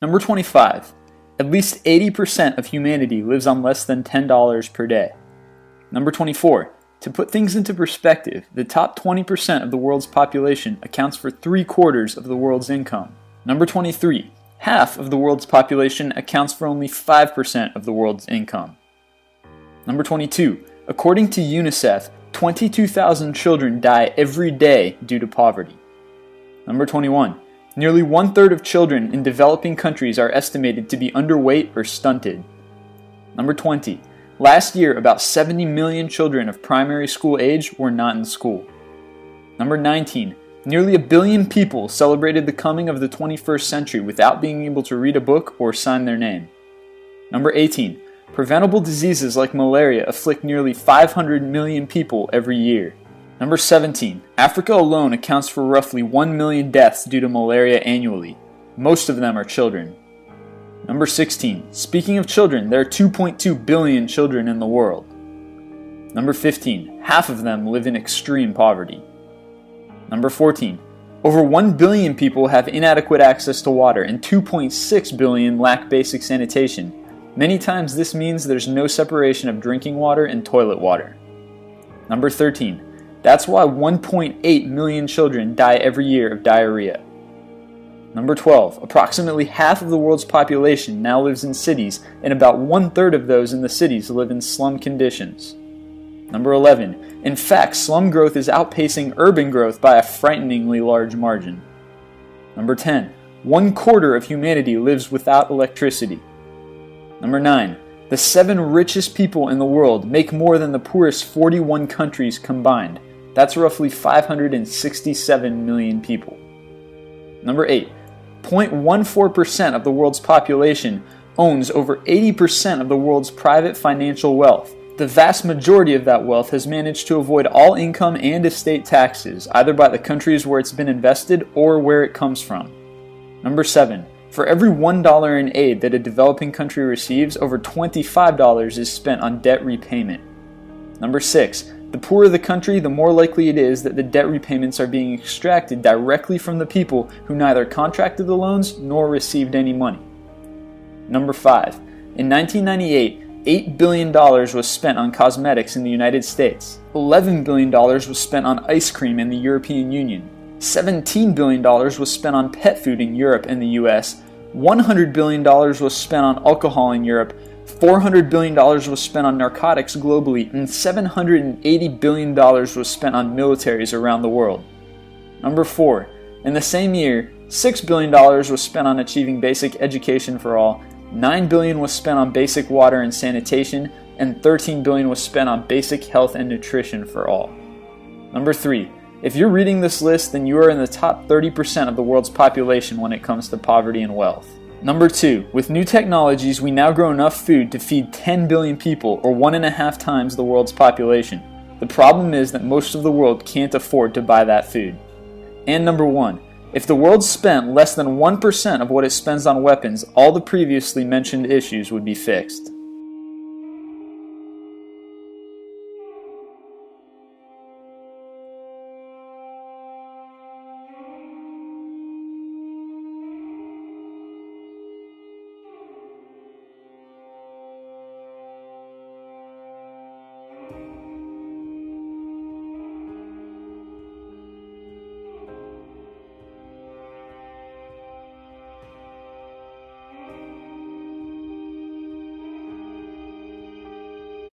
Number 25. At least 80% of humanity lives on less than $10 per day. Number 24. To put things into perspective, the top 20% of the world's population accounts for 3/4 of the world's income. Number 23. Half of the world's population accounts for only 5% of the world's income. Number 22. According to UNICEF, 22,000 children die every day due to poverty. Number 21. Nearly 1/3 of children in developing countries are estimated to be underweight or stunted. Number 20. Last year, about 70 million children of primary school age were not in school. Number 19. Nearly 1 billion people celebrated the coming of the 21st century without being able to read a book or sign their name. Number 18. Preventable diseases like malaria afflict nearly 500 million people every year. Number 17. Africa alone accounts for roughly 1 million deaths due to malaria annually. Most of them are children. Number 16. Speaking of children, there are 2.2 billion children in the world. Number 15. Half of them live in extreme poverty. Number 14. Over 1 billion people have inadequate access to water and 2.6 billion lack basic sanitation. Many times this means there's no separation of drinking water and toilet water. Number 13. That's why 1.8 million children die every year of diarrhea. Number 12. Approximately half of the world's population now lives in cities, and about 1/3 of those in the cities live in slum conditions. Number 11. In fact, slum growth is outpacing urban growth by a frighteningly large margin. Number 10. 1/4 of humanity lives without electricity. Number 9. The 7 richest people in the world make more than the poorest 41 countries combined. That's roughly 567 million people. Number 8. 0.14% of the world's population owns over 80% of the world's private financial wealth. The vast majority of that wealth has managed to avoid all income and estate taxes, either by the countries where it's been invested or where it comes from. Number 7. For every $1 in aid that a developing country receives, over $25 is spent on debt repayment. Number 6. The poorer the country, the more likely it is that the debt repayments are being extracted directly from the people who neither contracted the loans nor received any money. Number 5. In 1998, $8 billion was spent on cosmetics in the United States. $11 billion was spent on ice cream in the European Union. $17 billion was spent on pet food in Europe and the US. $100 billion was spent on alcohol in Europe. $400 billion was spent on narcotics globally, and $780 billion was spent on militaries around the world. Number 4. In the same year, $6 billion was spent on achieving basic education for all, $9 billion was spent on basic water and sanitation, and $13 billion was spent on basic health and nutrition for all. Number 3. If you're reading this list, then you are in the top 30% of the world's population when it comes to poverty and wealth. Number 2. With new technologies, we now grow enough food to feed 10 billion people, or 1.5 times the world's population. The problem is that most of the world can't afford to buy that food. And number 1. If the world spent less than 1% of what it spends on weapons, all the previously mentioned issues would be fixed.